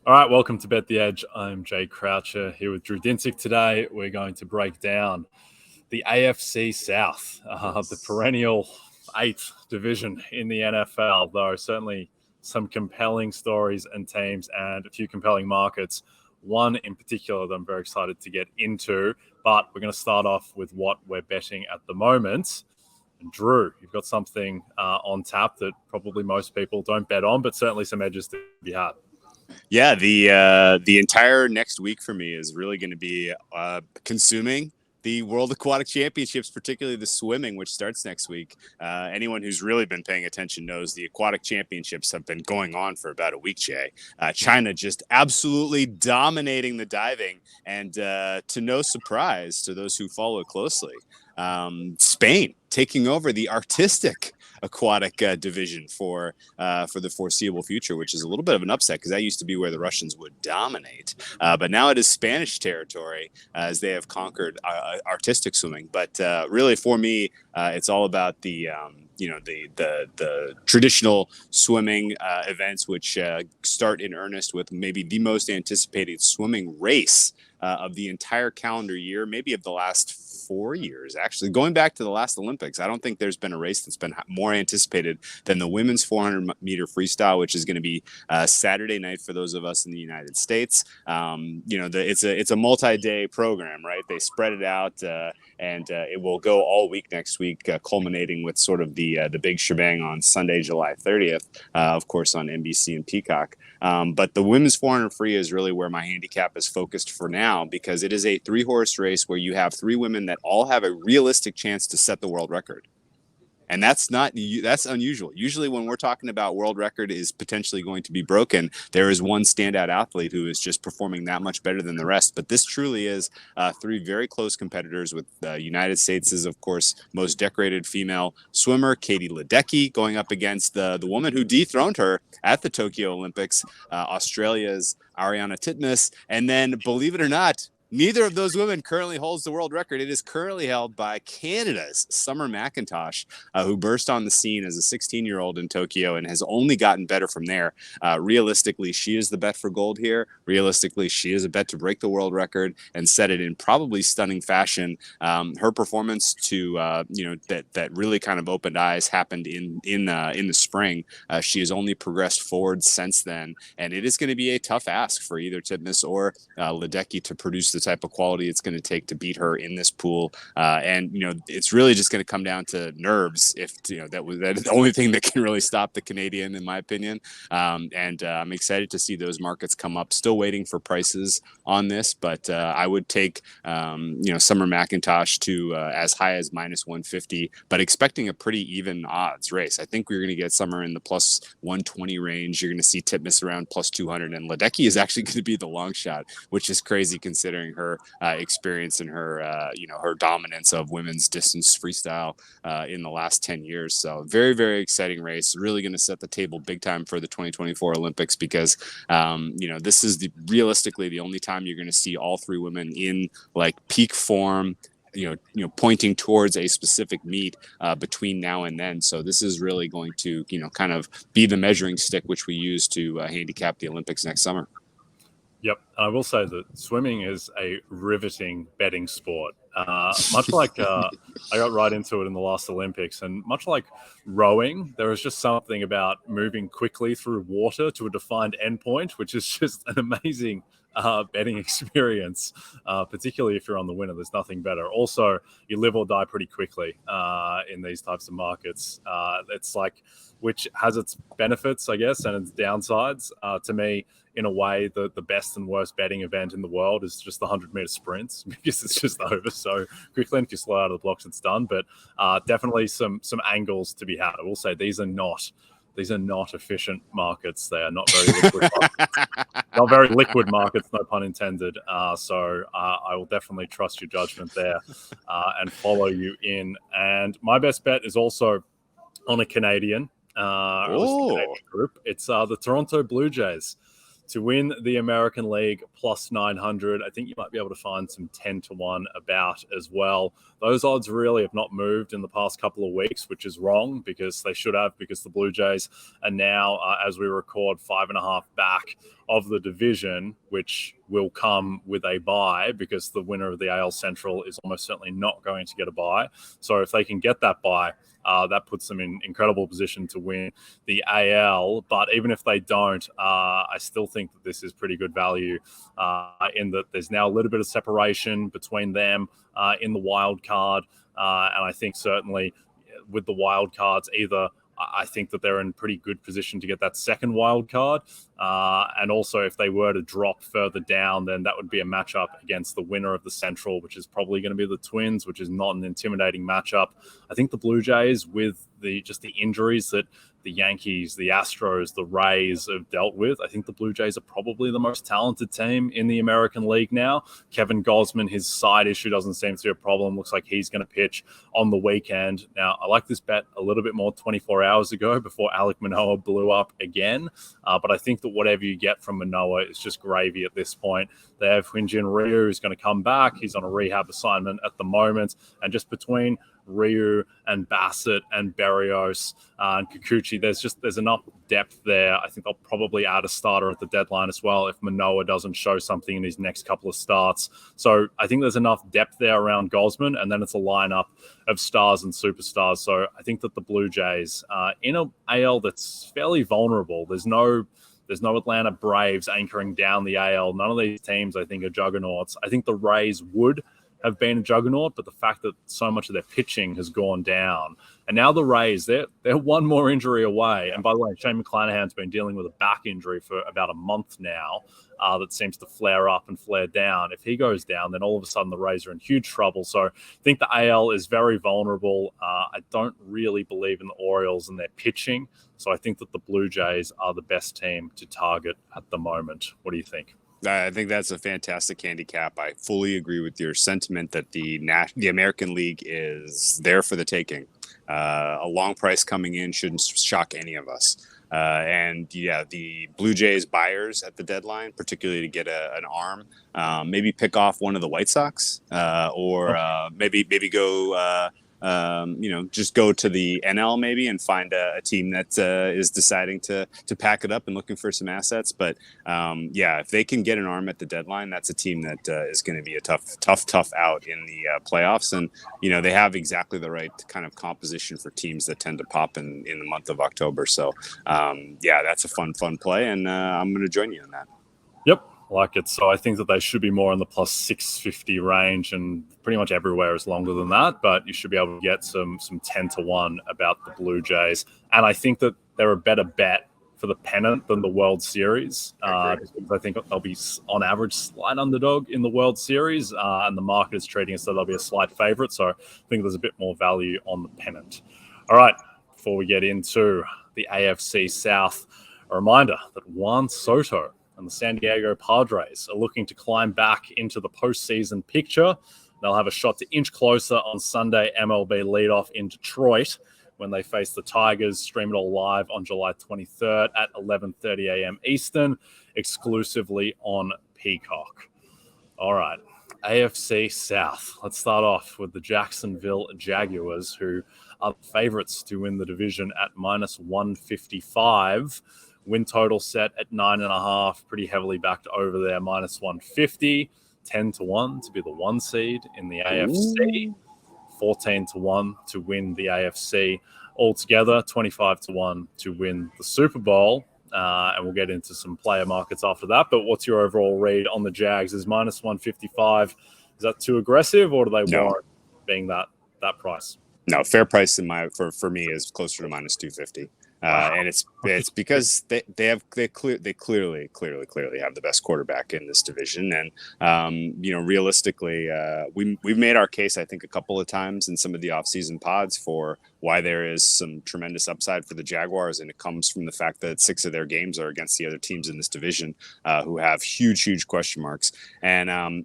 All right, welcome to Bet the Edge. I'm Jay Croucher here with Drew Dinsick. Today, we're going to break down the AFC South, the perennial 8th division in the NFL, though certainly some compelling stories and teams and a few compelling markets. One in particular that I'm very excited to get into, but we're going to start off with what we're betting at the moment. And Drew, you've got something on tap that probably most people don't bet on, but certainly some edges to be had. Yeah, the entire next week for me is really going to be consuming the World Aquatics Championships, particularly the swimming, which starts next week. Anyone who's really been paying attention knows the Aquatic Championships have been going on for about a week, Jay. China just absolutely dominating the diving, and to no surprise to those who follow closely, Spain taking over the artistic aquatic division for the foreseeable future, which is a little bit of an upset because that used to be where the Russians would dominate. But now it is Spanish territory as they have conquered artistic swimming. But really, for me, it's all about the traditional swimming events, which start in earnest with maybe the most anticipated swimming race of the entire calendar year, maybe of the last 4 years, actually. Going back to the last Olympics, I don't think there's been a race that's been more anticipated than the women's 400-meter freestyle, which is going to be Saturday night for those of us in the United States. It's a multi-day program, right? They spread it out, and it will go all week next week, culminating with sort of the big shebang on Sunday, July 30th, of course, on NBC and Peacock. But the women's 400 free is really where my handicap is focused for now, because it is a 3-horse race where you have 3 women that all have a realistic chance to set the world record. And that's unusual. Usually when we're talking about world record is potentially going to be broken, there is one standout athlete who is just performing that much better than the rest. But this truly is 3 very close competitors, with the United States' of course, most decorated female swimmer, Katie Ledecky, going up against the woman who dethroned her at the Tokyo Olympics, Australia's Ariana Titmus. And then, believe it or not, neither of those women currently holds the world record. It is currently held by Canada's Summer McIntosh, who burst on the scene as a 16-year-old in Tokyo and has only gotten better from there. Realistically, she is the bet for gold here. Realistically, she is a bet to break the world record and set it in probably stunning fashion. Her performance that really kind of opened eyes happened in the spring. She has only progressed forward since then, and it is going to be a tough ask for either Titmus or Ledecky to produce the type of quality it's going to take to beat her in this pool. And it's really just going to come down to nerves. If that is the only thing that can really stop the Canadian, in my opinion. And I'm excited to see those markets come up. Still waiting for prices on this, but I would take Summer McIntosh to as high as -150, but expecting a pretty even odds race. I think we're going to get Summer in the plus 120 range. You're going to see Titmus around plus 200, and Ledecky is actually going to be the long shot, which is crazy considering her experience and her her dominance of women's distance freestyle in the last 10 years. So very, very exciting race. Really going to set the table big time for the 2024 Olympics, because this is realistically the only time you're going to see all 3 women in like peak form, pointing towards a specific meet between now and then. So this is really going to kind of be the measuring stick which we use to handicap the Olympics next summer. Yep. I will say that swimming is a riveting betting sport. Much like I got right into it in the last Olympics, and much like rowing, there is just something about moving quickly through water to a defined endpoint, which is just an amazing betting experience, particularly if you're on the winner. There's nothing better. Also, you live or die pretty quickly in these types of markets. It's like, which has its benefits, I guess, and its downsides. To me, in a way, the best and worst betting event in the world is just the 100-meter sprints, because it's just over so quickly. And if you slow out of the blocks, it's done. But definitely some angles to be had. I will say these are not efficient markets. They are not very liquid markets. Not very liquid markets, no pun intended. So I will definitely trust your judgment there and follow you in. And my best bet is also on a Canadian, Canadian group. It's the Toronto Blue Jays to win the American League plus 900. I think you might be able to find some 10-1 about as well. Those odds really have not moved in the past couple of weeks, which is wrong, because they should have, because the Blue Jays are now, as we record, 5.5 back of the division, which will come with a bye because the winner of the AL Central is almost certainly not going to get a bye. So if they can get that bye, that puts them in incredible position to win the AL. But even if they don't, I still think that this is pretty good value in that there's now a little bit of separation between them in the wild card. And I think certainly with the wild cards, either I think that they're in pretty good position to get that second wild card. And also if they were to drop further down, then that would be a matchup against the winner of the Central, which is probably going to be the Twins, which is not an intimidating matchup. I think the Blue Jays, with the injuries that the Yankees, the Astros, the Rays have dealt with, I think the Blue Jays are probably the most talented team in the American League now. Kevin Gausman, his side issue doesn't seem to be a problem. Looks like he's going to pitch on the weekend. Now, I like this bet a little bit more 24 hours ago before Alek Manoah blew up again. But I think that whatever you get from Manoah is just gravy at this point. They have Hyunjin Ryu, who's going to come back. He's on a rehab assignment at the moment. And just between Ryu and Bassett and Berrios and Kikuchi, there's enough depth there. I think they'll probably add a starter at the deadline as well if Manoah doesn't show something in his next couple of starts. So I think there's enough depth there around Gausman, and then it's a lineup of stars and superstars. So I think that the Blue Jays in a AL that's fairly vulnerable. There's no Atlanta Braves anchoring down the AL. None of these teams, I think, are juggernauts. I think the Rays would have been a juggernaut, but the fact that so much of their pitching has gone down. And now the Rays, they're one more injury away. And by the way, Shane McClanahan's been dealing with a back injury for about a month now that seems to flare up and flare down. If he goes down, then all of a sudden the Rays are in huge trouble. So I think the AL is very vulnerable. I don't really believe in the Orioles and their pitching. So I think that the Blue Jays are the best team to target at the moment. What do you think? I think that's a fantastic handicap. I fully agree with your sentiment that the American League is there for the taking. A long price coming in shouldn't shock any of us. And yeah, the Blue Jays buyers at the deadline, particularly to get an arm, maybe pick off one of the White Sox, or maybe go. Just go to the NL maybe and find a team that is deciding to pack it up and looking for some assets. But if they can get an arm at the deadline, that's a team that is going to be a tough out in the playoffs. And, they have exactly the right kind of composition for teams that tend to pop in the month of October. So, that's a fun play. And I'm going to join you in that. Yep. Like it. So I think that they should be more in the plus 650 range, and pretty much everywhere is longer than that, but you should be able to get some 10-1 about the Blue Jays. And I think that they're a better bet for the pennant than the World Series. I think they'll be on average slight underdog in the World Series, and the market is treating it so they'll be a slight favorite. So I think there's a bit more value on the pennant. All right, before we get into the AFC South, a reminder that Juan Soto and the San Diego Padres are looking to climb back into the postseason picture. They'll have a shot to inch closer on Sunday MLB leadoff in Detroit when they face the Tigers. Stream it all live on July 23rd at 11:30 a.m. Eastern, exclusively on Peacock. All right, AFC South. Let's start off with the Jacksonville Jaguars, who are the favorites to win the division at minus 155. Win total set at 9.5, pretty heavily backed over there, minus 150, 10-1 to be the 1 seed in the AFC, 14-1 to win the AFC altogether, 25-1 to win the Super Bowl. And we'll get into some player markets after that. But what's your overall read on the Jags? Is minus 155, is that too aggressive, or do they warrant being that price? No, fair price for me is closer to minus 250. And it's because they clearly have the best quarterback in this division. And, realistically, we've made our case, I think, a couple of times in some of the offseason pods for why there is some tremendous upside for the Jaguars. And it comes from the fact that 6 of their games are against the other teams in this division who have huge question marks. And I'm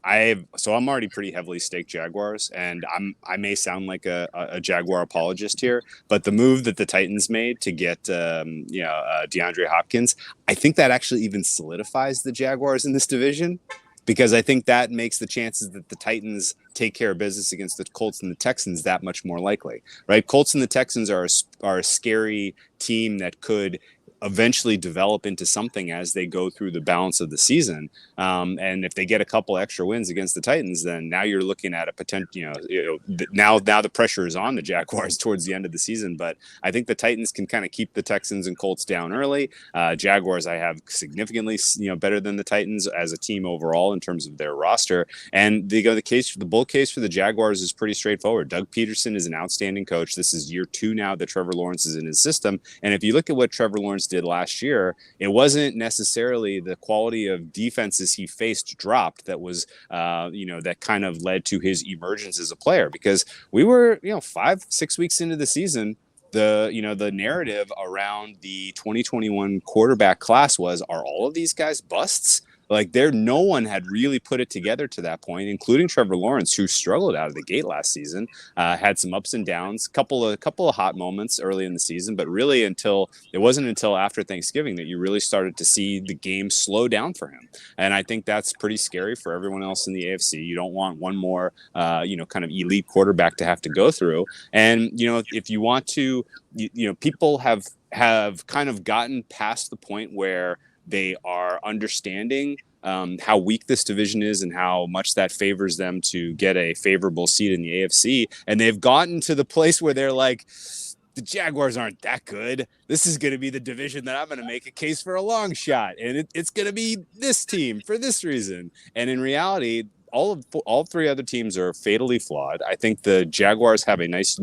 already pretty heavily staked Jaguars. And I may sound like a Jaguar apologist here, but the move that the Titans made to get DeAndre Hopkins, I think that actually even solidifies the Jaguars in this division, because I think that makes the chances that the Titans take care of business against the Colts and the Texans that much more likely, right? Colts and the Texans are a scary team that could eventually develop into something as they go through the balance of the season. And if they get a couple extra wins against the Titans, then now you're looking at a potential, now the pressure is on the Jaguars towards the end of the season. But I think the Titans can kind of keep the Texans and Colts down early. Jaguars, I have significantly, better than the Titans as a team overall in terms of their roster. And the bull case for the Jaguars is pretty straightforward. Doug Pederson is an outstanding coach. This is year 2 now that Trevor Lawrence is in his system. And if you look at what Trevor Lawrence did last year, it wasn't necessarily the quality of defenses he faced dropped that was, that kind of led to his emergence as a player, because we were, 5-6 weeks into the season. The narrative around the 2021 quarterback class was, are all of these guys busts? Like, no one had really put it together to that point, including Trevor Lawrence, who struggled out of the gate last season, had some ups and downs, couple of hot moments early in the season, but really it wasn't until after Thanksgiving that you really started to see the game slow down for him. And I think that's pretty scary for everyone else in the AFC. You don't want one more, kind of elite quarterback to have to go through. And, if you want to, people have kind of gotten past the point where they are understanding how weak this division is and how much that favors them to get a favorable seat in the AFC. And they've gotten to the place where they're like, the Jaguars aren't that good. This is going to be the division that I'm going to make a case for a long shot. And it's going to be this team for this reason. And in reality, all 3 other teams are fatally flawed. I think the Jaguars have a nice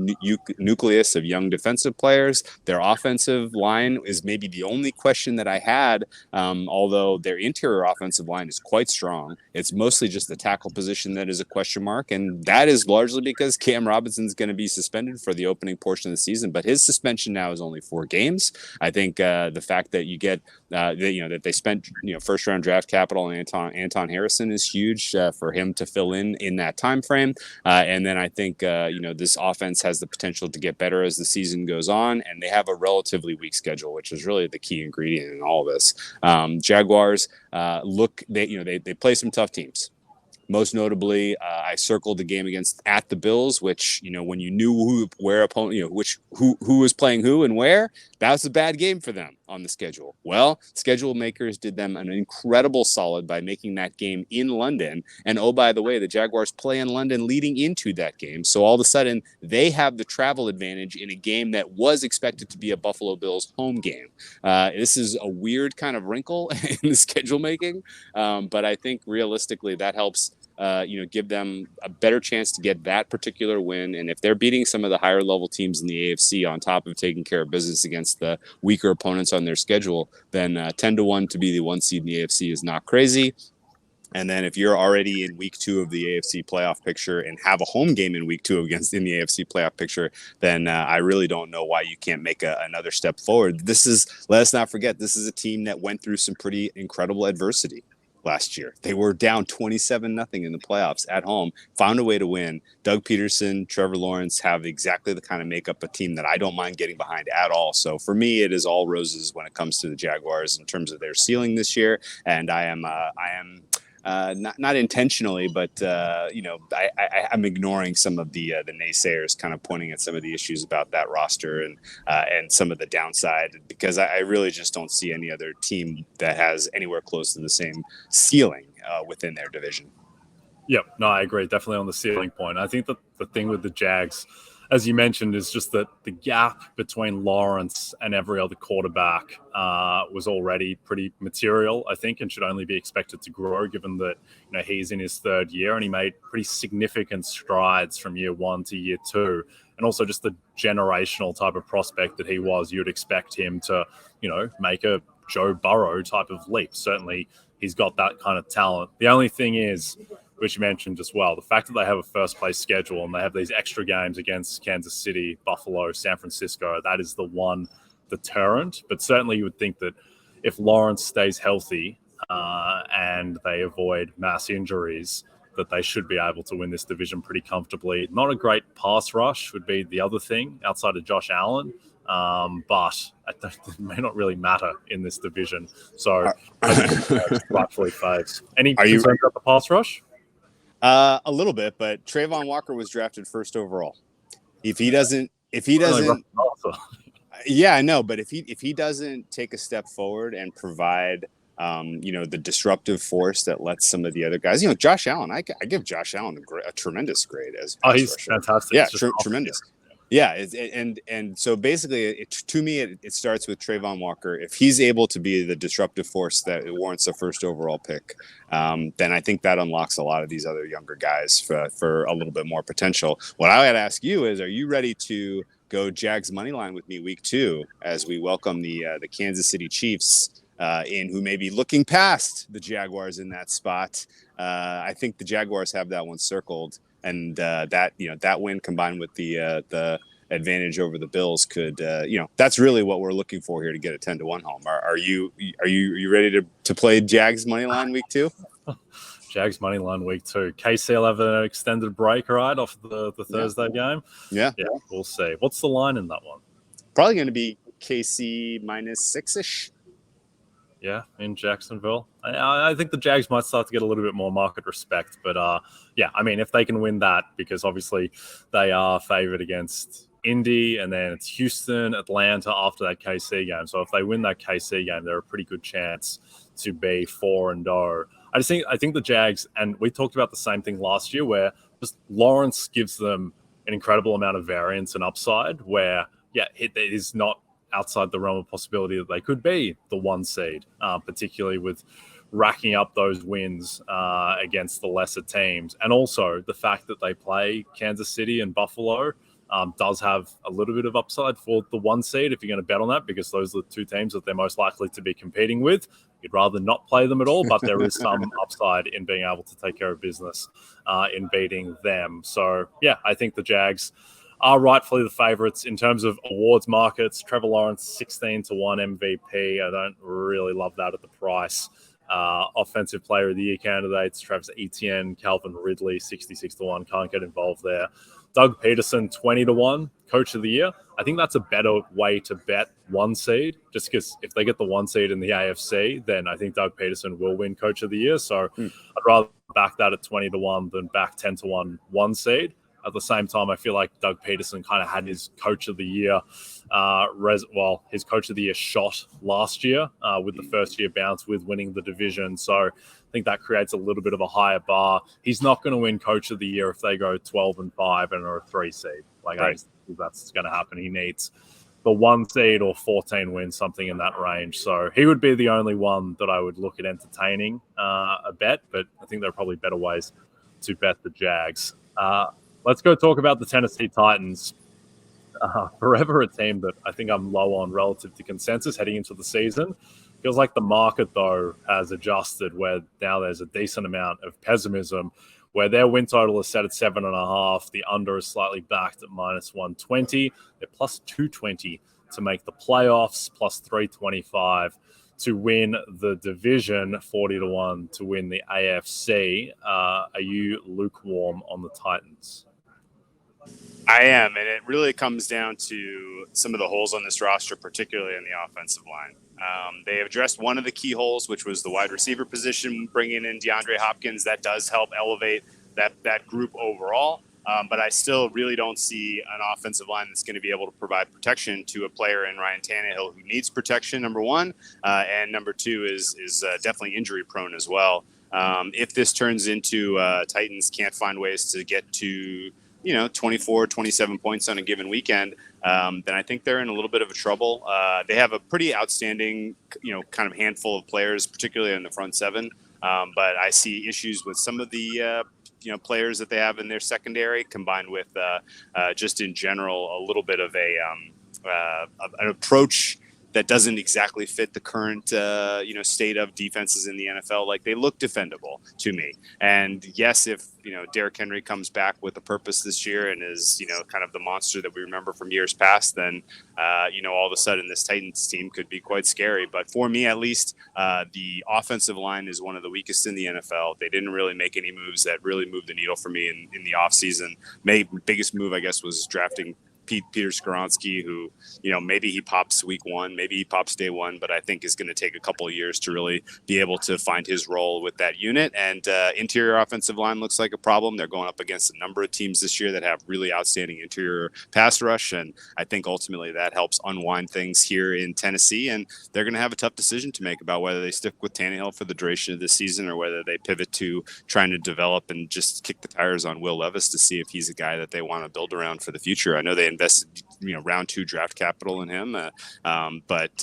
nucleus of young defensive players. Their offensive line is maybe the only question that I had, although their interior offensive line is quite strong. It's mostly just the tackle position that is a question mark, and that is largely because Cam Robinson's going to be suspended for the opening portion of the season, but his suspension now is only 4 games. I think the fact that you get that they spent first-round draft capital on Anton Harrison is huge for him to fill in that time frame. And then I think this offense has the potential to get better as the season goes on, and they have a relatively weak schedule, which is really the key ingredient in all of this. Jaguars they play some tough teams. Most notably, I circled the game at the Bills, which, when you knew who was playing who and where, that was a bad game for them on the schedule. Well, schedule makers did them an incredible solid by making that game in London. And oh, by the way, the Jaguars play in London leading into that game. So all of a sudden, they have the travel advantage in a game that was expected to be a Buffalo Bills home game. This is a weird kind of wrinkle in the schedule making, but I think realistically that helps give them a better chance to get that particular win. And if they're beating some of the higher level teams in the AFC on top of taking care of business against the weaker opponents on their schedule, then 10-1 to be the 1 seed in the AFC is not crazy. And then if you're already in week 2 of the AFC playoff picture and have a home game in week 2 in the AFC playoff picture, then I really don't know why you can't make another step forward. Let us not forget, this is a team that went through some pretty incredible adversity last year. They were down 27-0 in the playoffs at home, found a way to win. Doug Pederson, Trevor Lawrence have exactly the kind of makeup a team that I don't mind getting behind at all. So for me, it is all roses when it comes to the Jaguars in terms of their ceiling this year. And I am not intentionally, but I'm ignoring some of the naysayers kind of pointing at some of the issues about that roster and some of the downside, because I really just don't see any other team that has anywhere close to the same ceiling within their division. Yep, no, I agree. Definitely on the ceiling point. I think that the thing with the Jags, as you mentioned, is just that the gap between Lawrence and every other quarterback was already pretty material, I think, and should only be expected to grow, given that he's in his 3rd year and he made pretty significant strides from year 1 to year 2. And also just the generational type of prospect that he was, you'd expect him to, make a Joe Burrow type of leap. Certainly, he's got that kind of talent. The only thing is, which you mentioned as well, the fact that they have a first-place schedule and they have these extra games against Kansas City, Buffalo, San Francisco, that is the one deterrent. But certainly you would think that if Lawrence stays healthy and they avoid mass injuries, that they should be able to win this division pretty comfortably. Not a great pass rush would be the other thing outside of Josh Allen, but it may not really matter in this division. So I think it's rightfully faced. Any concerns about the pass rush? A little bit, but Trayvon Walker was drafted 1st overall. If he doesn't, Yeah, I know, but if he doesn't take a step forward and provide, the disruptive force that lets some of the other guys, Josh Allen, I give Josh Allen a tremendous grade as a Oh, pass he's rusher. fantastic. Yeah, It's just tremendous. Yeah, and so basically, to me, it starts with Trayvon Walker. If he's able to be the disruptive force that warrants a first overall pick, then I think that unlocks a lot of these other younger guys for a little bit more potential. What I would ask you is, are you ready to go Jags money line with me week 2 as we welcome the Kansas City Chiefs in, who may be looking past the Jaguars in that spot? I think the Jaguars have that one circled. And that win combined with the advantage over the Bills could, that's really what we're looking for here to get a 10-1 home. Are you ready to play Jags money line week 2? Jags money line week 2. KC will have an extended break, right, off the Thursday game. Yeah, we'll see. What's the line in that one? Probably going to be KC -6-ish. Yeah, in Jacksonville. I think the Jags might start to get a little bit more market respect. But, I mean, if they can win that, because obviously they are favored against Indy, and then it's Houston, Atlanta after that KC game. So if they win that KC game, they're a pretty good chance to be 4-0. I think the Jags, and we talked about the same thing last year, where just Lawrence gives them an incredible amount of variance and upside, where, it is not outside the realm of possibility that they could be the 1 seed, particularly with racking up those wins against the lesser teams. And also the fact that they play Kansas City and Buffalo does have a little bit of upside for the 1 seed if you're going to bet on that, because those are the 2 teams that they're most likely to be competing with. You'd rather not play them at all, but there is some upside in being able to take care of business in beating them. So, I think the Jags are rightfully the favorites in terms of awards markets. Trevor Lawrence, 16-1 MVP. I don't really love that at the price. Offensive Player of the Year candidates, Travis Etienne, Calvin Ridley, 66-1. Can't get involved there. Doug Pederson, 20-1. Coach of the Year. I think that's a better way to bet 1 seed, just because if they get the 1 seed in the AFC, then I think Doug Pederson will win Coach of the Year. So I'd rather back that at 20-1 than back 10-1 1 seed. At the same time, I feel like Doug Pederson kind of had his Coach of the Year, his Coach of the Year shot last year with the first-year bounce with winning the division. So I think that creates a little bit of a higher bar. He's not going to win Coach of the Year if they go 12-5 and are a 3 seed. Right. I just think that's going to happen. He needs the 1 seed or 14 wins, something in that range. So he would be the only one that I would look at entertaining a bet, but I think there are probably better ways to bet the Jags. Let's go talk about the Tennessee Titans. Forever a team that I think I'm low on relative to consensus heading into the season. Feels like the market, though, has adjusted, where now there's a decent amount of pessimism, where their win total is set at 7.5. The under is slightly backed at -120. They're +220 to make the playoffs, +325 to win the division, 40-1 to win the AFC. Are you lukewarm on the Titans? I am, and it really comes down to some of the holes on this roster, particularly on the offensive line. They have addressed one of the key holes, which was the wide receiver position, bringing in DeAndre Hopkins. That does help elevate that group overall. But I still really don't see an offensive line that's going to be able to provide protection to a player in Ryan Tannehill who needs protection, number one. And number two is definitely injury prone as well. If this turns into Titans can't find ways to get to 24, 27 points on a given weekend, then I think they're in a little bit of a trouble. They have a pretty outstanding, kind of handful of players, particularly in the front seven. But I see issues with some of the, players that they have in their secondary, combined with just in general, a little bit of an approach that doesn't exactly fit the current, state of defenses in the NFL. Like, they look defendable to me. And yes, if, Derrick Henry comes back with a purpose this year and is, kind of the monster that we remember from years past, then, all of a sudden this Titans team could be quite scary. But for me, at least, the offensive line is one of the weakest in the NFL. They didn't really make any moves that really moved the needle for me in the offseason. Biggest move, I guess, was drafting Peter Skoronski, who, maybe he pops week one, maybe he pops day one, but I think is going to take a couple of years to really be able to find his role with that unit. And interior offensive line looks like a problem. They're going up against a number of teams this year that have really outstanding interior pass rush. And I think ultimately that helps unwind things here in Tennessee. And they're going to have a tough decision to make about whether they stick with Tannehill for the duration of the season or whether they pivot to trying to develop and just kick the tires on Will Levis to see if he's a guy that they want to build around for the future. I know they invested, round 2 draft capital in him, but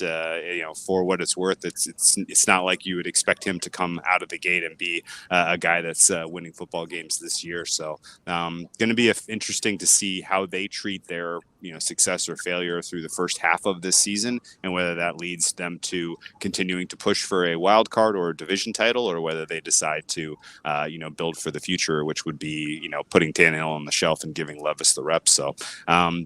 for what it's worth, it's not like you would expect him to come out of the gate and be a guy that's winning football games this year. So going to be interesting to see how they treat their success or failure through the first half of this season, and whether that leads them to continuing to push for a wild card or a division title, or whether they decide to build for the future, which would be putting Tannehill on the shelf and giving Levis the reps. So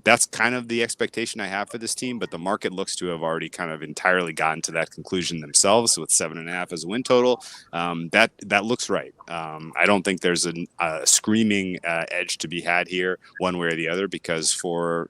that's kind of the expectation I have for this team, but the market looks to have already kind of entirely gotten to that conclusion themselves with 7.5 as a win total. That looks right. I don't think there's a screaming edge to be had here one way or the other, because for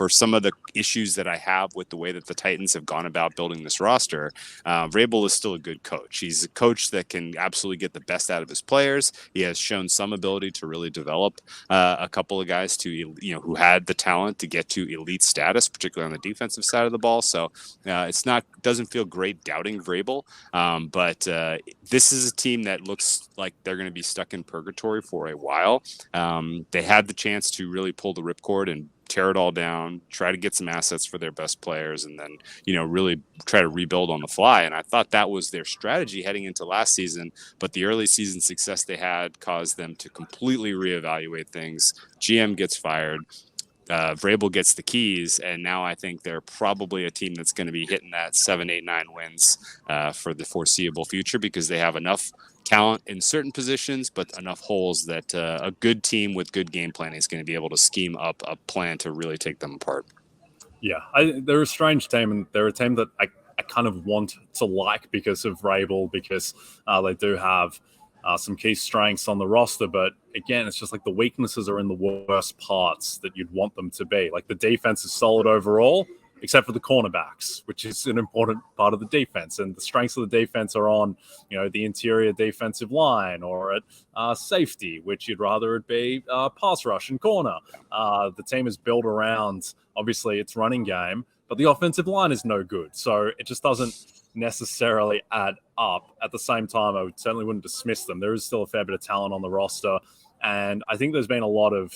some of the issues that I have with the way that the Titans have gone about building this roster, Vrabel is still a good coach. He's a coach that can absolutely get the best out of his players. He has shown some ability to really develop a couple of guys to, who had the talent to get to elite status, particularly on the defensive side of the ball. So doesn't feel great doubting Vrabel, but this is a team that looks like they're going to be stuck in purgatory for a while. They had the chance to really pull the ripcord and tear it all down, try to get some assets for their best players, and then, really try to rebuild on the fly. And I thought that was their strategy heading into last season, but the early season success they had caused them to completely reevaluate things. GM gets fired. Vrabel gets the keys, and now I think they're probably a team that's going to be hitting that 7, 8, 9 wins for the foreseeable future, because they have enough talent in certain positions, but enough holes that a good team with good game planning is going to be able to scheme up a plan to really take them apart. Yeah, they're a strange team, and they're a team that I kind of want to like because of Vrabel, because they do have some key strengths on the roster, but again, it's just like the weaknesses are in the worst parts that you'd want them to be. Like the defense is solid overall, except for the cornerbacks, which is an important part of the defense. And the strengths of the defense are on, the interior defensive line, or at safety, which you'd rather it be pass rush and corner. The team is built around, obviously, its running game, but the offensive line is no good. So it just doesn't necessarily add up. At the same time, I certainly wouldn't dismiss them. There is still a fair bit of talent on the roster. And I think there's been a lot of,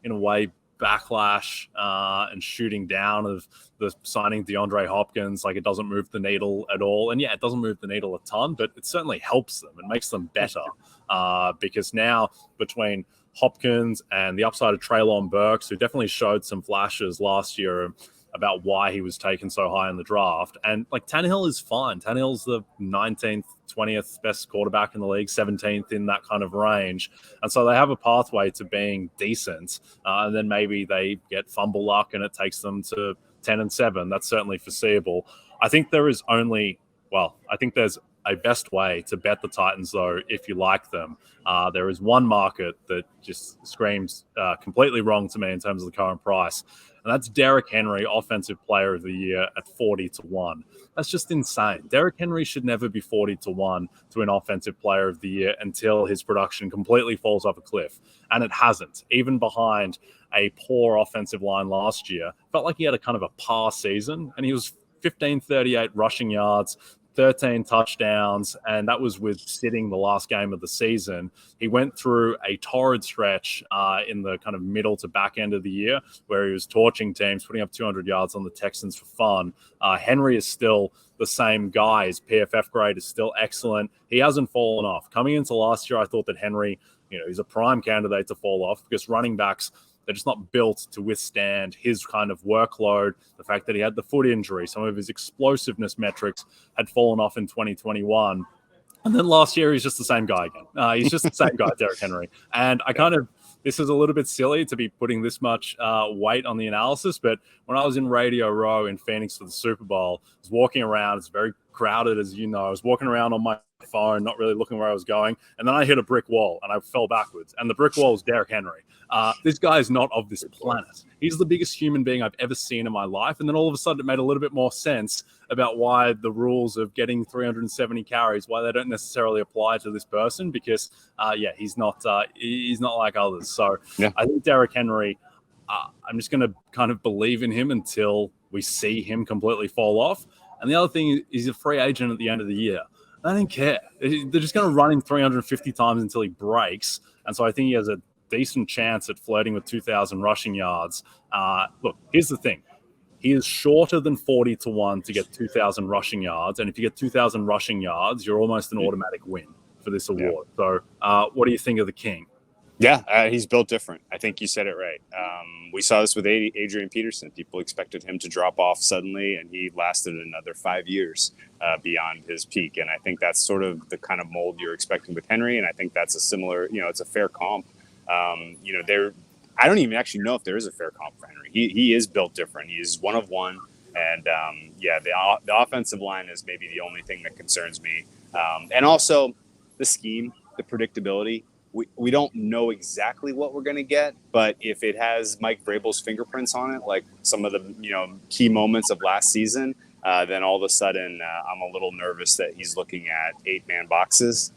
in a way, backlash and shooting down of the signing DeAndre Hopkins. Like, it doesn't move the needle at all. And yeah, it doesn't move the needle a ton, but it certainly helps them and makes them better because now between Hopkins and the upside of Treylon Burks, who definitely showed some flashes last year about why he was taken so high in the draft. And like Tannehill is fine. Tannehill's the 19th, 20th best quarterback in the league, 17th in that kind of range. And so they have a pathway to being decent. And then maybe they get fumble luck and it takes them to 10-7. That's certainly foreseeable. I think there's a best way to bet the Titans, though, if you like them. There is one market that just screams completely wrong to me in terms of the current price, and that's Derrick Henry, Offensive Player of the Year, at 40-1. That's just insane. Derrick Henry should never be 40-1 to win Offensive Player of the Year until his production completely falls off a cliff, and it hasn't. Even behind a poor offensive line last year, felt like he had a kind of a par season, and he was 1538 rushing yards, 13 touchdowns, and that was with sitting the last game of the season. He went through a torrid stretch in the kind of middle to back end of the year where he was torching teams, putting up 200 yards on the Texans for fun. Henry is still the same guy. His PFF grade is still excellent. He hasn't fallen off. Coming into last year, I thought that Henry, he's a prime candidate to fall off because running backs, they're just not built to withstand his kind of workload. The fact that he had the foot injury, some of his explosiveness metrics had fallen off in 2021. And then last year, he's just the same guy again. He's just the same guy, Derrick Henry. And this is a little bit silly to be putting this much weight on the analysis, but when I was in Radio Row in Phoenix for the Super Bowl, I was walking around. It's very crowded, as you know. I was walking around on my phone, not really looking where I was going. And then I hit a brick wall and I fell backwards. And the brick wall was Derrick Henry. This guy is not of this planet. He's the biggest human being I've ever seen in my life. And then all of a sudden it made a little bit more sense about why the rules of getting 370 carries, why they don't necessarily apply to this person, because he's not like others. So I think Derrick Henry, I'm just going to kind of believe in him until we see him completely fall off. And the other thing is he's a free agent at the end of the year. I don't care. They're just going to run him 350 times until he breaks. And so I think he has a decent chance at flirting with 2,000 rushing yards. Look, here's the thing. He is shorter than 40-1 to get 2,000 rushing yards. And if you get 2,000 rushing yards, you're almost an automatic win for this award. So what do you think of the King? Yeah, he's built different. I think you said it right. We saw this with Adrian Peterson. People expected him to drop off suddenly, and he lasted another 5 years beyond his peak. And I think that's sort of the kind of mold you're expecting with Henry. And I think that's a similar, it's a fair comp. I don't even actually know if there is a fair comp for Henry. He is built different. He is one of one. And the offensive line is maybe the only thing that concerns me. And also the scheme, the predictability. We don't know exactly what we're going to get, but if it has Mike Vrabel's fingerprints on it, like some of the key moments of last season, then all of a sudden I'm a little nervous that he's looking at 8-man boxes.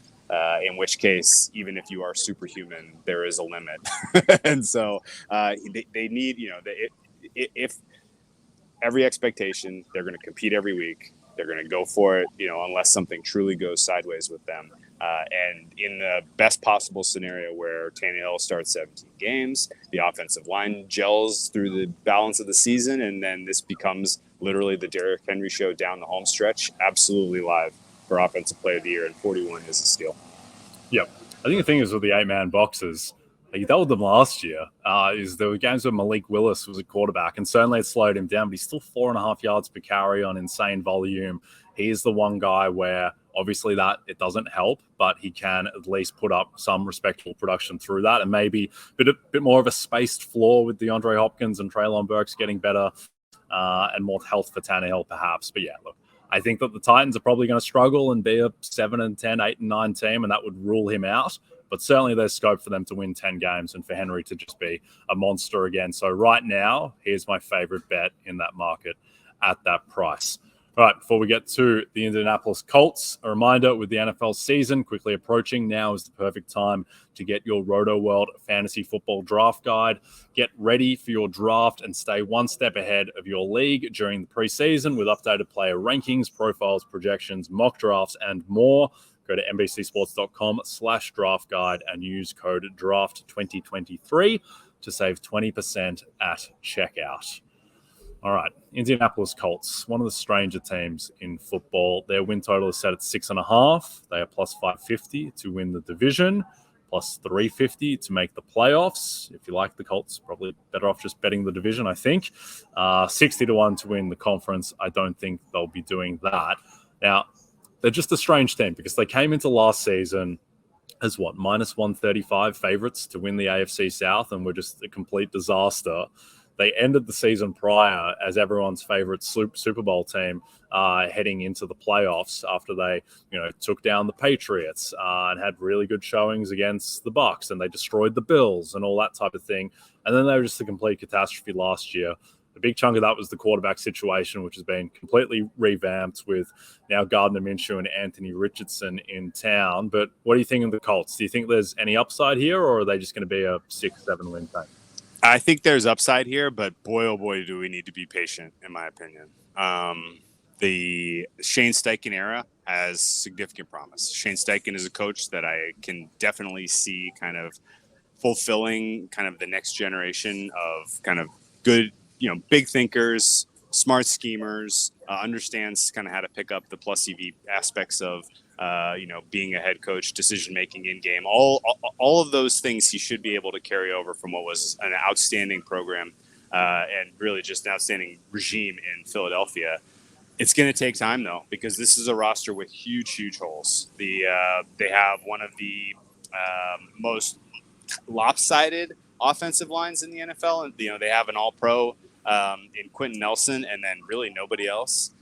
In which case, even if you are superhuman, there is a limit, and so they need if every expectation they're going to compete every week, they're going to go for it, unless something truly goes sideways with them. And in the best possible scenario where Tannehill starts 17 games, the offensive line gels through the balance of the season, and then this becomes literally the Derrick Henry show down the home stretch, absolutely live for Offensive Player of the Year, and 41 is a steal. Yep. I think the thing is with the 8-man boxes, he dealt with them last year, is there were games where Malik Willis was a quarterback, and certainly it slowed him down, but he's still 4.5 yards per carry on insane volume. He is the one guy where obviously that it doesn't help, but he can at least put up some respectable production through that, and maybe a bit more of a spaced floor with DeAndre Hopkins and Treylon Burks getting better, and more health for Tannehill perhaps. But yeah, look, I think that the Titans are probably going to struggle and be a 7-10, 8-9 team, and that would rule him out. But certainly there's scope for them to win 10 games and for Henry to just be a monster again. So right now, here's my favorite bet in that market at that price. All right, before we get to the Indianapolis Colts, a reminder with the NFL season quickly approaching, now is the perfect time to get your Roto World Fantasy Football Draft Guide. Get ready for your draft and stay one step ahead of your league during the preseason with updated player rankings, profiles, projections, mock drafts, and more. Go to NBCSports.com/draft guide and use code DRAFT2023 to save 20% at checkout. All right, Indianapolis Colts, one of the stranger teams in football. Their win total is set at 6.5. They are plus 550 to win the division, plus 350 to make the playoffs. If you like the Colts, probably better off just betting the division, I think. 60-1 to win the conference. I don't think they'll be doing that. Now, they're just a strange team because they came into last season as minus 135 favorites to win the AFC South, and were just a complete disaster. They ended the season prior as everyone's favorite Super Bowl team heading into the playoffs after they, took down the Patriots and had really good showings against the Bucs, and they destroyed the Bills and all that type of thing. And then they were just a complete catastrophe last year. A big chunk of that was the quarterback situation, which has been completely revamped with now Gardner Minshew and Anthony Richardson in town. But what do you think of the Colts? Do you think there's any upside here, or are they just going to be a 6-7 win team? I think there's upside here, but boy, oh boy, do we need to be patient, in my opinion. The Shane Steichen era has significant promise. Shane Steichen is a coach that I can definitely see kind of fulfilling kind of the next generation of kind of good, big thinkers, smart schemers, understands kind of how to pick up the plus EV aspects of being a head coach, decision-making in game, all of those things he should be able to carry over from what was an outstanding program and really just an outstanding regime in Philadelphia. It's going to take time, though, because this is a roster with huge, huge holes. They have one of the most lopsided offensive lines in the NFL. And, they have an all-pro in Quentin Nelson and then really nobody else.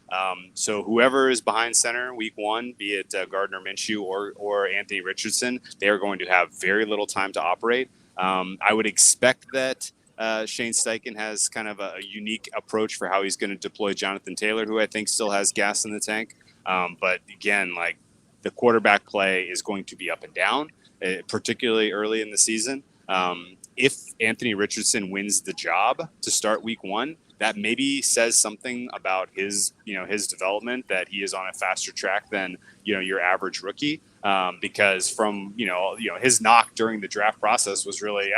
So whoever is behind center week one, be it Gardner Minshew or Anthony Richardson, they are going to have very little time to operate. I would expect that Shane Steichen has kind of a unique approach for how he's going to deploy Jonathan Taylor, who I think still has gas in the tank. But again, like the quarterback play is going to be up and down, particularly early in the season. If Anthony Richardson wins the job to start week one, that maybe says something about his development, that he is on a faster track than, your average rookie. Because from, his knock during the draft process was really,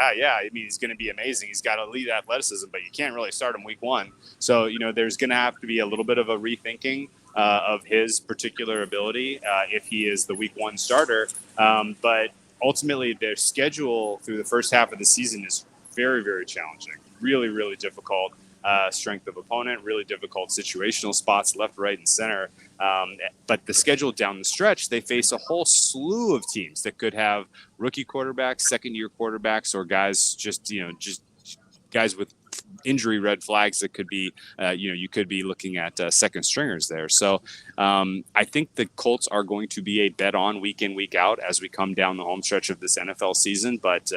he's going to be amazing. He's got elite athleticism, but you can't really start him week one. So, there's going to have to be a little bit of a rethinking of his particular ability if he is the week one starter. But ultimately, their schedule through the first half of the season is very, very challenging, really, really difficult. Strength of opponent, really difficult situational spots left, right, and center. But the schedule down the stretch, they face a whole slew of teams that could have rookie quarterbacks, second-year quarterbacks, or guys just guys with injury red flags that could be, you could be looking at second stringers there. So I think the Colts are going to be a bet on week in, week out as we come down the home stretch of this NFL season. But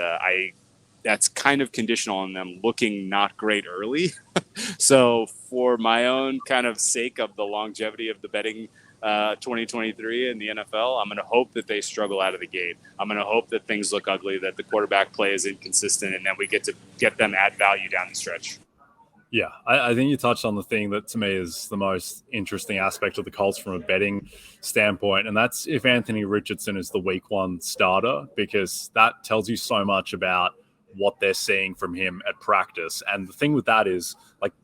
that's kind of conditional on them looking not great early. So for my own kind of sake of the longevity of the betting 2023 in the NFL, I'm going to hope that they struggle out of the gate. I'm going to hope that things look ugly, that the quarterback play is inconsistent, and then we get to get them at value down the stretch. Yeah, I think you touched on the thing that to me is the most interesting aspect of the Colts from a betting standpoint, and that's if Anthony Richardson is the week one starter, because that tells you so much about what they're seeing from him at practice. And the thing with that is,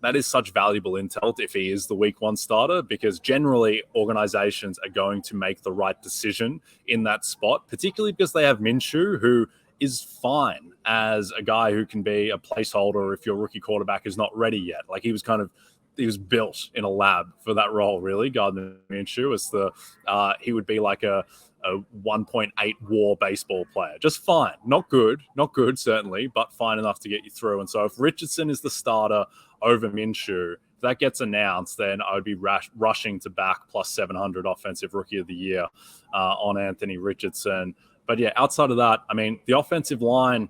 that is such valuable intel if he is the week one starter, because generally organizations are going to make the right decision in that spot, particularly because they have Minshew, who is fine as a guy who can be a placeholder if your rookie quarterback is not ready yet. He was built in a lab for that role, really. Gardner Minshew is he would be like a 1.8 WAR baseball player. Just fine. Not good, certainly, but fine enough to get you through. And so if Richardson is the starter over Minshew, if that gets announced, then I would be rushing to back plus 700 offensive rookie of the year on Anthony Richardson. But yeah, outside of that, the offensive line,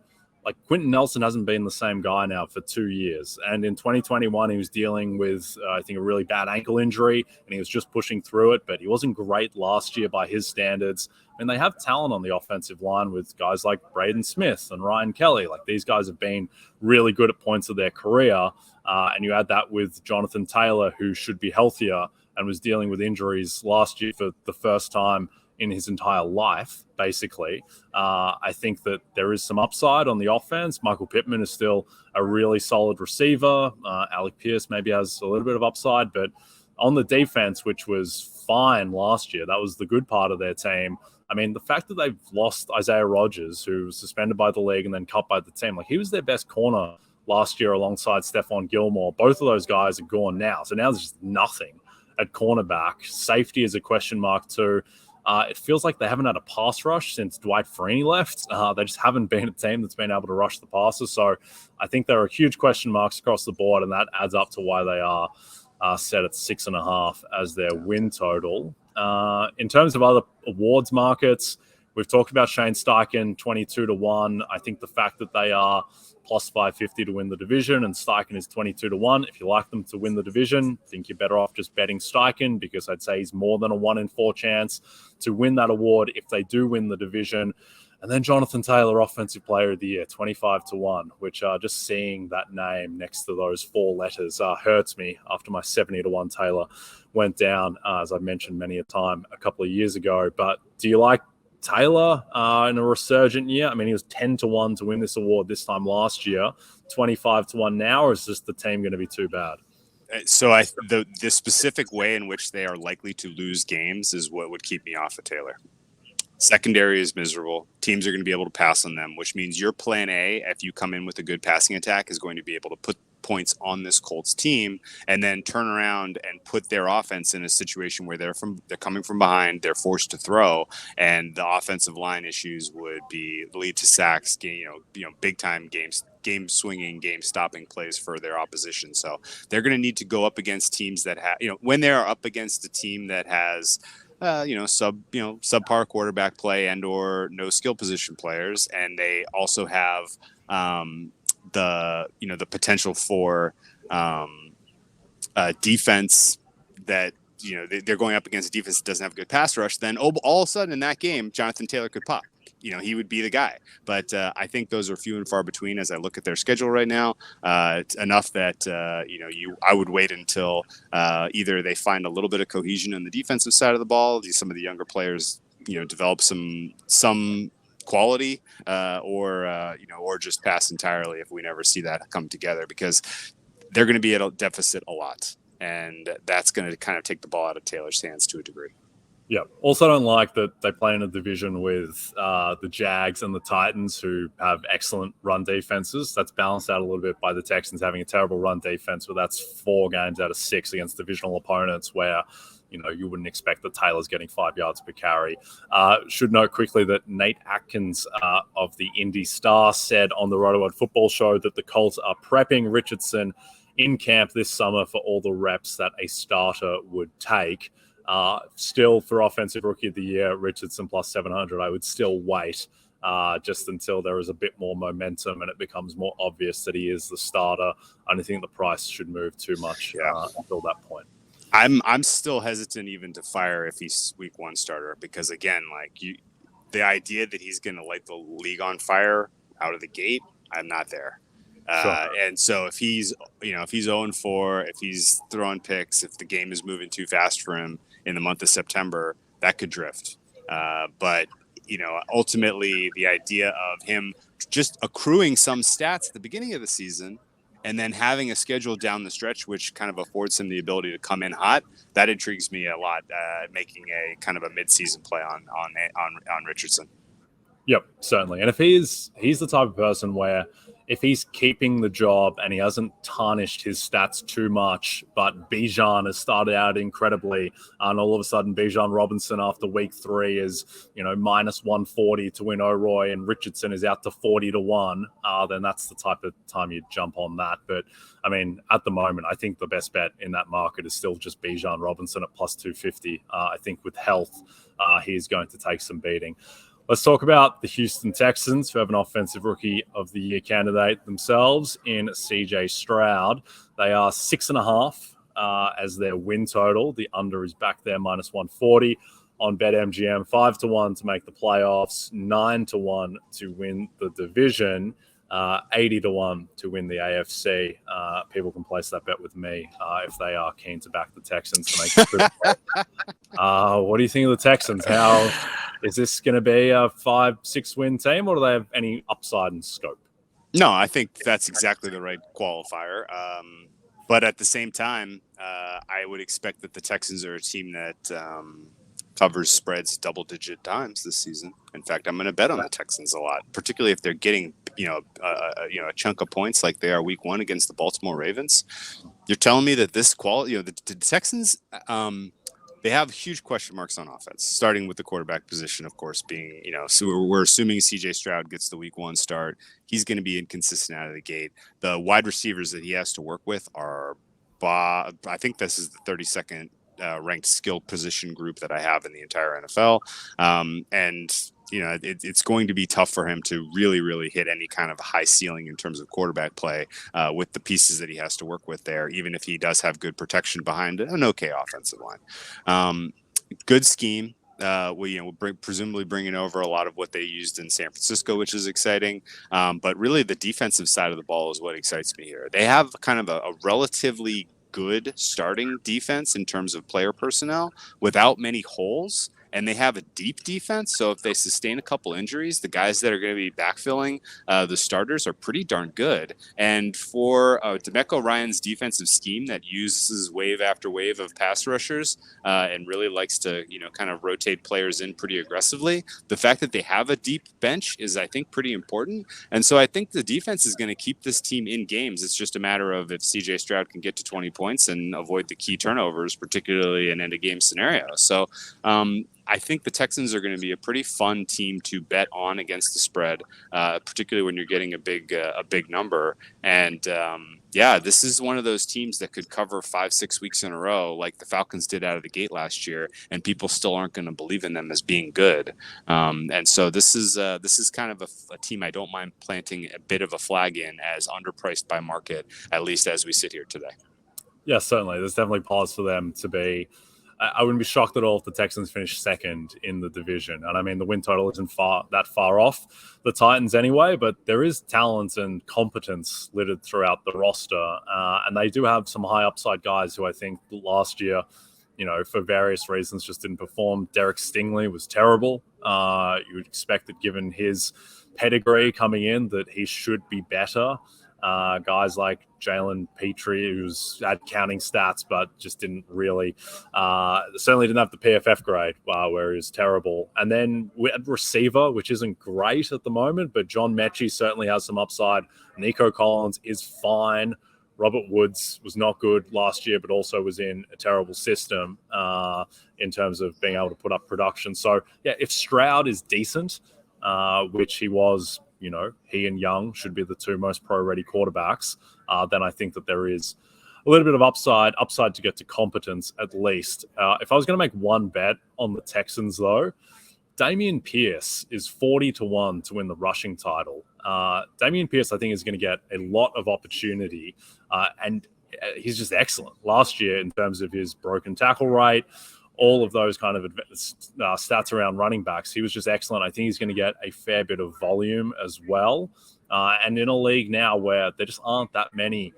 Quentin Nelson hasn't been the same guy now for 2 years. And in 2021, he was dealing with, I think, a really bad ankle injury, and he was just pushing through it, but he wasn't great last year by his standards. They have talent on the offensive line with guys like Braden Smith and Ryan Kelly. These guys have been really good at points of their career. And you add that with Jonathan Taylor, who should be healthier and was dealing with injuries last year for the first time in his entire life, basically. I think that there is some upside on the offense. Michael Pittman is still a really solid receiver. Alec Pierce maybe has a little bit of upside, but on the defense, which was fine last year, that was the good part of their team. The fact that they've lost Isaiah Rodgers, who was suspended by the league and then cut by the team, he was their best corner last year alongside Stephon Gilmore. Both of those guys are gone now. So now there's just nothing at cornerback. Safety is a question mark too. It feels like they haven't had a pass rush since Dwight Freeney left. They just haven't been a team that's been able to rush the passes. So I think there are huge question marks across the board, and that adds up to why they are set at 6.5 as their win total. In terms of other awards markets, we've talked about Shane Steichen, 22-1. I think the fact that they are plus 550 to win the division and Steichen is 22-1. If you like them to win the division, I think you're better off just betting Steichen, because I'd say he's more than a 1 in 4 chance to win that award if they do win the division. And then Jonathan Taylor, Offensive Player of the Year, 25-1, which just seeing that name next to those 4 letters hurts me after my 70-1 Taylor went down, as I've mentioned many a time a couple of years ago. But do you like Taylor in a resurgent year? He was 10-1 to win this award this time last year, 25-1 now, or is just the team going to be too bad? So the specific way in which they are likely to lose games is what would keep me off of Taylor. Secondary is miserable. Teams are going to be able to pass on them, which means your plan A, if you come in with a good passing attack, is going to be able to points on this Colts team, and then turn around and put their offense in a situation where they're coming from behind, they're forced to throw, and the offensive line issues would lead to sacks, big time game swinging, game stopping plays for their opposition. So they're going to need to go up against teams that have, when they are up against a team that has subpar quarterback play and or no skill position players, and they also have the potential for defense that they're going up against a defense that doesn't have a good pass rush. Then all of a sudden in that game, Jonathan Taylor could pop. He would be the guy. But I think those are few and far between as I look at their schedule right now. It's enough that I would wait until either they find a little bit of cohesion on the defensive side of the ball, some of the younger players develop some quality, or just pass entirely if we never see that come together, because they're going to be at a deficit a lot, and that's going to kind of take the ball out of Taylor's hands to a degree. Yeah. Also don't like that they play in a division with the Jags and the Titans, who have excellent run defenses. That's balanced out a little bit by the Texans having a terrible run defense, but that's 4 games out of 6 against divisional opponents where, you wouldn't expect that Taylor's getting 5 yards per carry. Should note quickly that Nate Atkins of the Indy Star said on the Roto-World Football Show that the Colts are prepping Richardson in camp this summer for all the reps that a starter would take. Still, for Offensive Rookie of the Year, Richardson plus 700, I would still wait just until there is a bit more momentum and it becomes more obvious that he is the starter. I don't think the price should move too much until that point. I'm still hesitant even to fire if he's week 1 starter, because again, the idea that he's going to light the league on fire out of the gate, I'm not there. Sure. And so if he's 0-4, if he's throwing picks, if the game is moving too fast for him in the month of September, that could drift. But ultimately the idea of him just accruing some stats at the beginning of the season and then having a schedule down the stretch, which kind of affords him the ability to come in hot, that intrigues me a lot, making a kind of a mid-season play on Richardson. Yep, certainly. And if he's the type of person where if he's keeping the job and he hasn't tarnished his stats too much, but Bijan has started out incredibly, and all of a sudden Bijan Robinson after week 3 is, minus 140 to win OROY and Richardson is out to 40 to 1, then that's the type of time you'd jump on that. But I mean, at the moment, I think the best bet in that market is still just Bijan Robinson at plus 250. I think with health, he's going to take some beating. Let's talk about the Houston Texans, who have an Offensive Rookie of the Year candidate themselves in CJ Stroud. They are 6.5 as their win total. The under is back there, minus 140 on BetMGM. 5-1 to make the playoffs, 9-1 to win the division, 80-1 to win the AFC. People can place that bet with me if they are keen to back the Texans to make the trip. What do you think of the Texans? How is this going to be a 5-6 win team, or do they have any upside and scope? No, I think that's exactly the right qualifier. But at the same time, I would expect that the Texans are a team that covers spreads double-digit times this season. In fact, I'm going to bet on the Texans a lot, particularly if they're getting a chunk of points like they are week 1 against the Baltimore Ravens. You're telling me that this quality, the Texans, they have huge question marks on offense, starting with the quarterback position, of course, being, so we're assuming CJ Stroud gets the week 1 start. He's going to be inconsistent out of the gate. The wide receivers that he has to work with are, I think this is the 32nd ranked skill position group that I have in the entire NFL. It's going to be tough for him to really, really hit any kind of high ceiling in terms of quarterback play with the pieces that he has to work with there, even if he does have good protection behind an okay offensive line. Good scheme. We'll presumably bringing over a lot of what they used in San Francisco, which is exciting. But really the defensive side of the ball is what excites me here. They have kind of a relatively good starting defense in terms of player personnel without many holes. and they have a deep defense. So if they sustain a couple injuries, the guys that are going to be backfilling the starters are pretty darn good. And for DeMeco Ryan's defensive scheme that uses wave after wave of pass rushers and really likes to, kind of rotate players in pretty aggressively, the fact that they have a deep bench is, I think, pretty important. And so I think the defense is going to keep this team in games. It's just a matter of if CJ Stroud can get to 20 points and avoid the key turnovers, particularly in end-of-game scenarios. So I think the Texans are going to be a pretty fun team to bet on against the spread, particularly when you're getting a big number. And this is one of those teams that could cover 5-6 weeks in a row, like the Falcons did out of the gate last year, and people still aren't going to believe in them as being good. And so this is kind of a team I don't mind planting a bit of a flag in as underpriced by market, at least as we sit here today. Yeah, certainly. There's definitely pause for them to be. I wouldn't be shocked at all if the Texans finish second in the division. And I mean, the win total isn't that far off the Titans anyway, but there is talent and competence littered throughout the roster. And they do have some high upside guys who I think last year, for various reasons just didn't perform. Derek Stingley was terrible. You would expect that given his pedigree coming in that he should be better. Guys like Jalen Petrie, who's had counting stats, but just didn't really, certainly didn't have the PFF grade, where he was terrible. And then we had receiver, which isn't great at the moment, but John Mechie certainly has some upside. Nico Collins is fine. Robert Woods was not good last year, but also was in a terrible system in terms of being able to put up production. So, yeah, if Stroud is decent, which he was, he and Young should be the two most pro-ready quarterbacks, then I think that there is a little bit of upside to get to competence at least. If I was going to make one bet on the Texans, though, Dameon Pierce is 40-1 to win the rushing title. Dameon Pierce, I think, is going to get a lot of opportunity, and he's just excellent last year in terms of his broken tackle rate, all of those kind of stats around running backs. He was just excellent. I think he's going to get a fair bit of volume as well. And in a league now where there just aren't that many,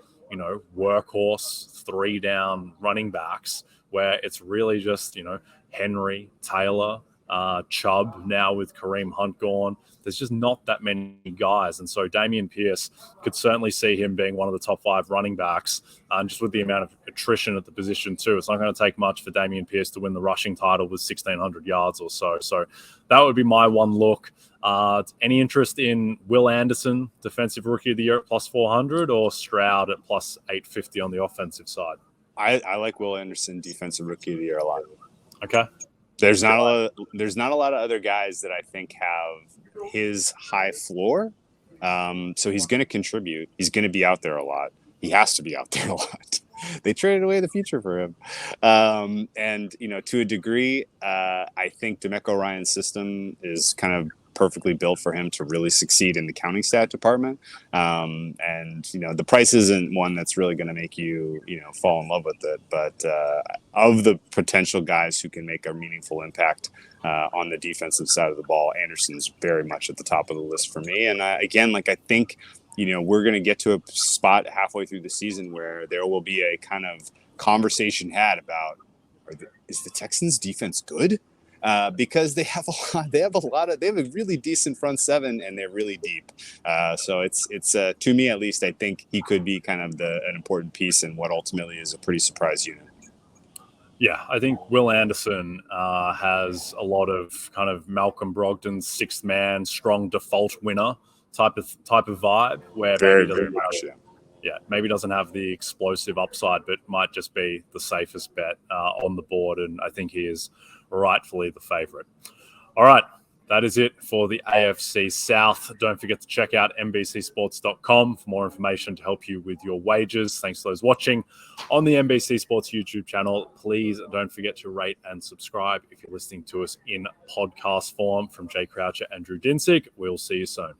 workhorse 3-down running backs, where it's really just, Henry, Taylor, Chubb now with Kareem Hunt gone. There's just not that many guys. And so Dameon Pierce could certainly see him being one of the top 5 running backs, just with the amount of attrition at the position too. It's not going to take much for Dameon Pierce to win the rushing title with 1,600 yards or so. So that would be my one look. Any interest in Will Anderson, Defensive Rookie of the Year at plus 400, or Stroud at plus 850 on the offensive side? I like Will Anderson, Defensive Rookie of the Year, a lot. Okay. There's not a lot of other guys that I think have his high floor. So he's going to contribute. He's going to be out there a lot. He has to be out there a lot. They traded away the future for him. And, to a degree, I think DeMeco Ryan's system is kind of perfectly built for him to really succeed in the counting stat department. And, the price isn't one that's really going to make you, fall in love with it. But of the potential guys who can make a meaningful impact on the defensive side of the ball, Anderson's very much at the top of the list for me. And I think, we're going to get to a spot halfway through the season where there will be a kind of conversation had about, is the Texans defense good? Because they have a really decent front seven and they're really deep. So it's to me, at least, I think he could be kind of an important piece in what ultimately is a pretty surprise unit. Yeah, I think Will Anderson has a lot of kind of Malcolm Brogdon's sixth man, strong default winner type of vibe, where maybe doesn't have the explosive upside, but might just be the safest bet on the board. And I think he is rightfully the favorite. All right, that is it for the AFC South. Don't forget to check out NBCSports.com for more information to help you with your wagers. Thanks to those watching on the NBC Sports YouTube channel. Please don't forget to rate and subscribe if you're listening to us in podcast form. From Jay Croucher and Drew Dinsick, we'll see you soon.